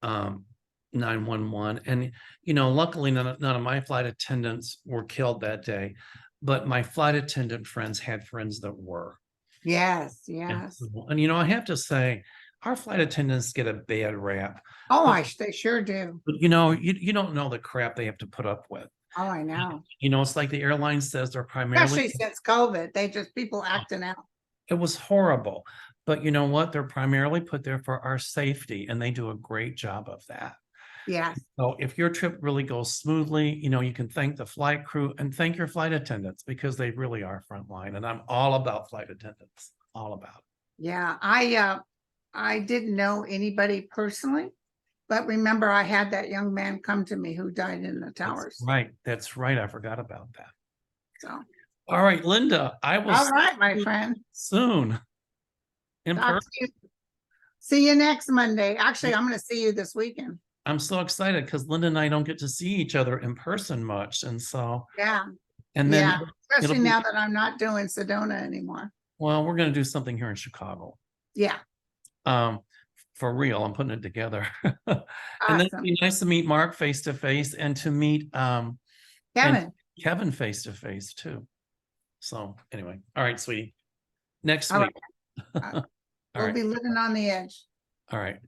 911. And, luckily none of my flight attendants were killed that day, but my flight attendant friends had friends that were. Yes, yes. And I have to say, our flight attendants get a bad rap. Oh, they sure do. But, you don't know the crap they have to put up with. Oh, I know. It's like the airline says they're primarily. Especially since COVID, people acting out. It was horrible. But you know what? They're primarily put there for our safety, and they do a great job of that. Yes. So if your trip really goes smoothly, you can thank the flight crew and thank your flight attendants because they really are frontline. And I'm all about flight attendants, all about it. Yeah, I didn't know anybody personally, but remember I had that young man come to me who died in the towers. That's right. I forgot about that. So. All right, Linda, I will. All right, my friend. Soon. In person. See you next Monday. Actually, I'm going to see you this weekend. I'm so excited because Linda and I don't get to see each other in person much. And so. Yeah. And then. Especially now that I'm not doing Sedona anymore. Well, we're going to do something here in Chicago. Yeah. For real, I'm putting it together. And then it'd be nice to meet Mark face to face and to meet Kevin face to face too. So anyway, all right, sweetie. Next week. We'll be living on the edge. All right.